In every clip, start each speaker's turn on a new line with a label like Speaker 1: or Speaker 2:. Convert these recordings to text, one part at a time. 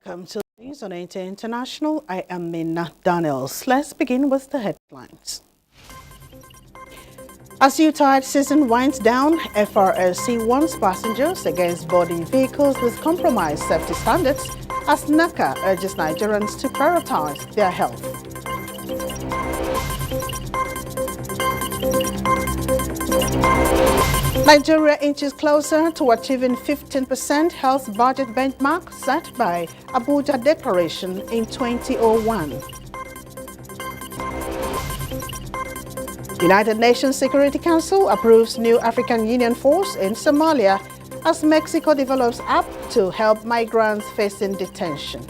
Speaker 1: Welcome to News on AT International. I am Minna Daniels. Let's begin with the headlines. As U-Tide season winds down, FRSC warns passengers against boarding vehicles with compromised safety standards as NACA urges Nigerians to prioritize their health. Nigeria inches closer to achieving 15% health budget benchmark set by Abuja Declaration in 2001. United Nations Security Council approves new African Union force in Somalia as Mexico develops app to help migrants facing detention.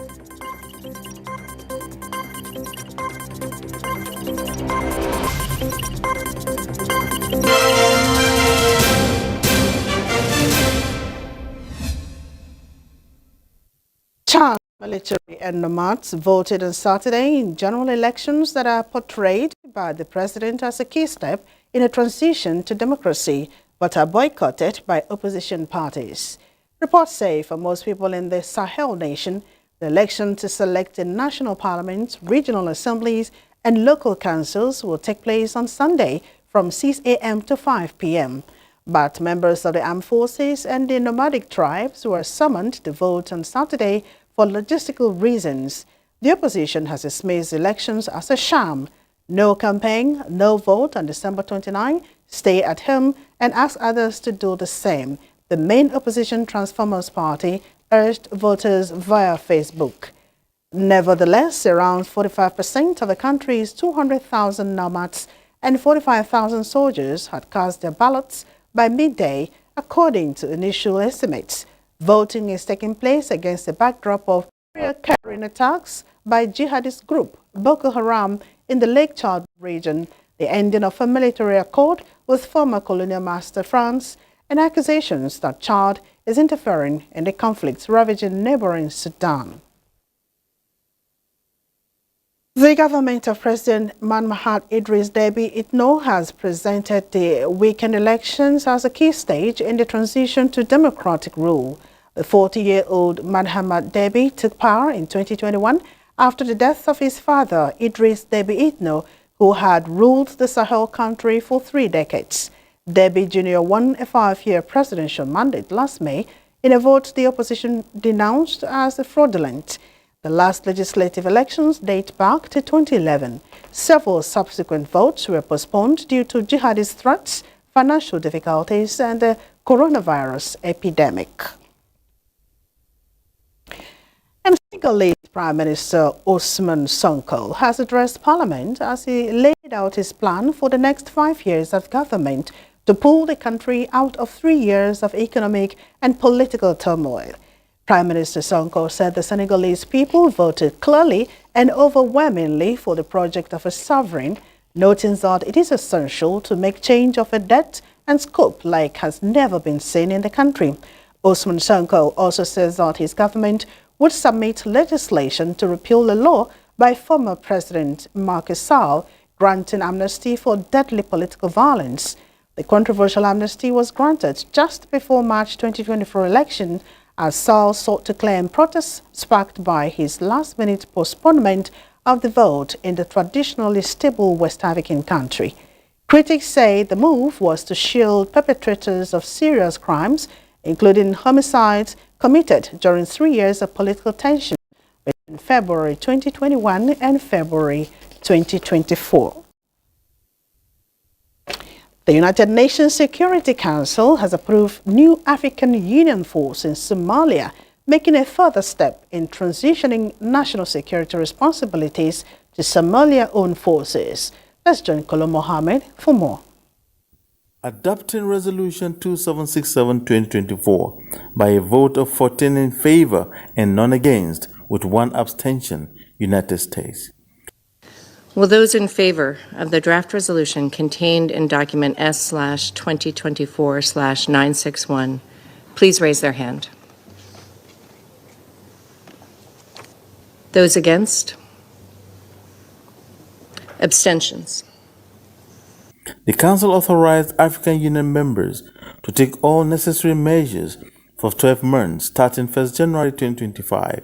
Speaker 1: Chad military and nomads voted on Saturday in general elections that are portrayed by the president as a key step in a transition to democracy, but are boycotted by opposition parties. Reports say for most people in the Sahel nation, the election to select a national parliament, regional assemblies, and local councils will take place on Sunday from 6 a.m. to 5 p.m. But members of the armed forces and the nomadic tribes were summoned to vote on Saturday for logistical reasons. The opposition has dismissed elections as a sham. No campaign, no vote on December 29, stay at home, and asked others to do the same. The main opposition Transformers Party urged voters via Facebook. Nevertheless, around 45% of the country's 200,000 nomads and 45,000 soldiers had cast their ballots by midday, according to initial estimates. Voting is taking place against the backdrop of carrying attacks by jihadist group Boko Haram in the Lake Chad region, the ending of a military accord with former colonial master France, and accusations that Chad is interfering in the conflicts ravaging neighboring Sudan. The government of President Mahamat Idris Deby Itno has presented the weekend elections as a key stage in the transition to democratic rule. The 40-year-old Mahamat Deby took power in 2021 after the death of his father, Idris Deby Itno, who had ruled the Sahel country for 3 decades. Deby Jr. won a 5-year presidential mandate last May in a vote the opposition denounced as fraudulent. The last legislative elections date back to 2011. Several subsequent votes were postponed due to jihadist threats, financial difficulties, and the coronavirus epidemic. And Senegalese Prime Minister Ousmane Sonko has addressed Parliament as he laid out his plan for the next 5 years of government to pull the country out of 3 years of economic and political turmoil. Prime Minister Sonko said the Senegalese people voted clearly and overwhelmingly for the project of a sovereign, noting that it is essential to make change of a depth and scope like has never been seen in the country. Ousmane Sonko also says that his government would submit legislation to repeal a law by former President Macky Sall granting amnesty for deadly political violence. The controversial amnesty was granted just before March 2024 election as Sall sought to claim protests sparked by his last-minute postponement of the vote in the traditionally stable West African country. Critics say the move was to shield perpetrators of serious crimes, including homicides committed during 3 years of political tension between February 2021 and February 2024. The United Nations Security Council has approved new African Union force in Somalia, making a further step in transitioning national security responsibilities to Somalia-owned forces. Let's join Kolo Mohammed for more.
Speaker 2: Adopting Resolution 2767-2024 by a vote of 14 in favor and none against, with 1 abstention, United States.
Speaker 3: Will those in favor of the draft resolution contained in document S/2024/961 please raise their hand? Those against? Abstentions?
Speaker 2: The Council authorized African Union members to take all necessary measures for 12 months starting 1st January 2025,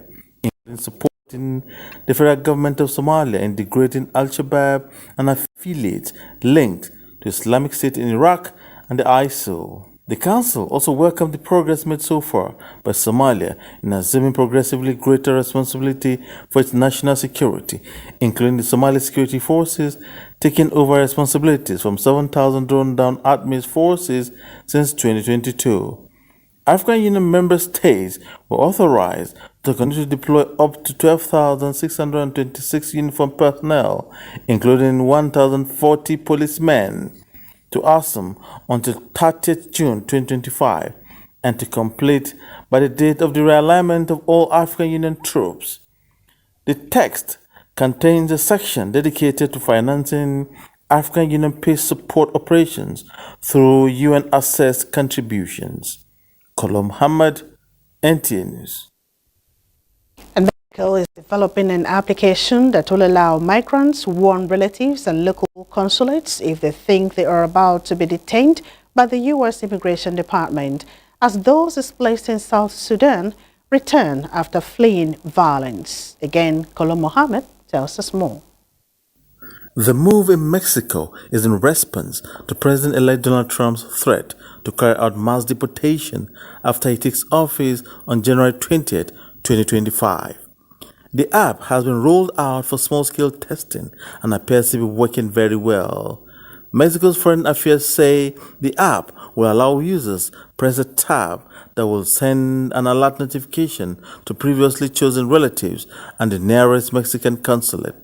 Speaker 2: in supporting the federal government of Somalia in degrading Al-Shabaab and affiliates linked to Islamic State in Iraq and the ISIL. The Council also welcomed the progress made so far by Somalia in assuming progressively greater responsibility for its national security, including the Somali Security Forces taking over responsibilities from 7,000 drawn-down ATMIS forces since 2022. African Union member states were authorized to continue to deploy up to 12,626 uniformed personnel, including 1,040 policemen, to ASUM until 30th June 2025 and to complete by the date of the realignment of all African Union troops. The text contains a section dedicated to financing African Union peace support operations through UN-assessed contributions. Kolom Muhammad, NTA News.
Speaker 1: And Mexico is developing an application that will allow migrants warn relatives and local consulates if they think they are about to be detained by the U.S. Immigration Department, as those displaced in South Sudan return after fleeing violence. Again, Kolom Mohammed tells us more.
Speaker 2: The move in Mexico is in response to President-elect Donald Trump's threat to carry out mass deportation after he takes office on January 20th, 2025. The app has been rolled out for small-scale testing and appears to be working very well. Mexico's Foreign Affairs say the app will allow users press a tab that will send an alert notification to previously chosen relatives and the nearest Mexican consulate.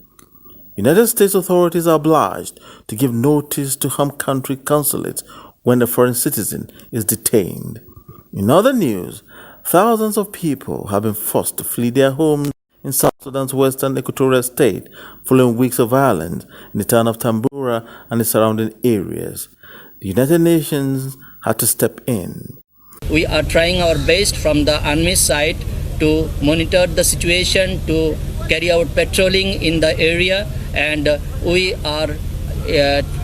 Speaker 2: United States authorities are obliged to give notice to home country consulates when a foreign citizen is detained. In other news, thousands of people have been forced to flee their homes in South Sudan's western equatorial state following weeks of violence in the town of Tambura and the surrounding areas. The United Nations had to step in.
Speaker 4: We are trying our best from the army side to monitor the situation, to carry out patrolling in the area, and we are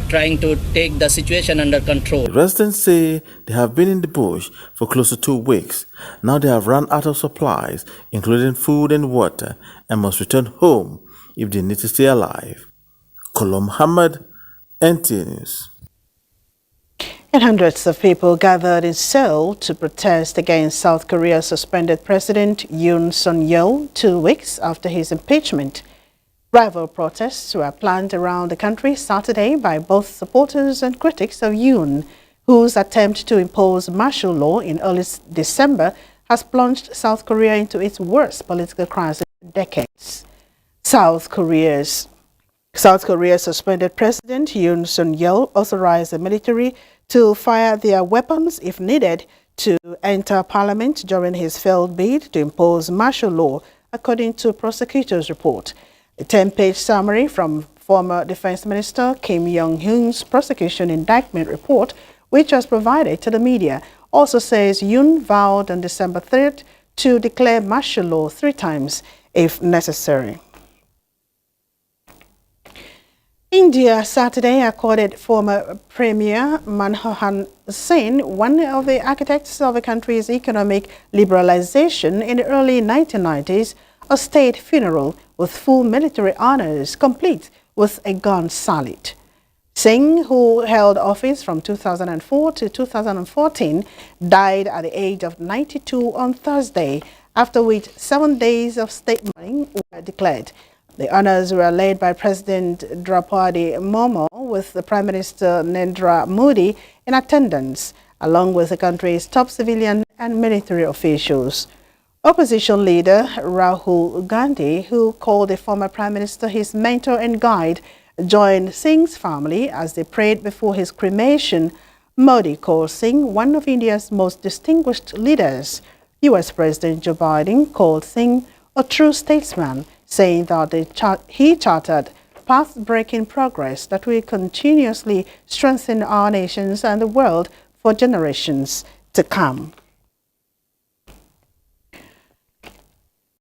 Speaker 4: trying to take the situation under control.
Speaker 2: Residents say they have been in the bush for close to 2 weeks. Now they have run out of supplies, including food and water, and must return home if they need to stay alive. Kolom Muhammad, NTA News.
Speaker 1: And hundreds of people gathered in Seoul to protest against South Korea's suspended President Yoon Suk-yeol 2 weeks after his impeachment. Rival protests were planned around the country Saturday by both supporters and critics of Yoon, whose attempt to impose martial law in early December has plunged South Korea into its worst political crisis in decades. South Korea's suspended President Yoon Suk-yeol authorized the military to fire their weapons if needed to enter parliament during his failed bid to impose martial law, according to prosecutors' report. A 10-page summary from former Defense Minister Kim Yong-hyun's prosecution indictment report, which was provided to the media, also says Yoon vowed on December 3rd to declare martial law 3 times if necessary. India Saturday accorded former Premier Manmohan Singh, one of the architects of the country's economic liberalization in the early 1990s, a state funeral with full military honors, complete with a gun salute. Singh, who held office from 2004 to 2014, died at the age of 92 on Thursday, after which 7 days of state mourning were declared. The honors were led by President Draupadi Murmu, with the Prime Minister Narendra Modi in attendance, along with the country's top civilian and military officials. Opposition leader Rahul Gandhi, who called the former Prime Minister his mentor and guide, joined Singh's family as they prayed before his cremation. Modi called Singh one of India's most distinguished leaders. U.S. President Joe Biden called Singh a true statesman, saying that he chartered path-breaking progress that will continuously strengthen our nations and the world for generations to come.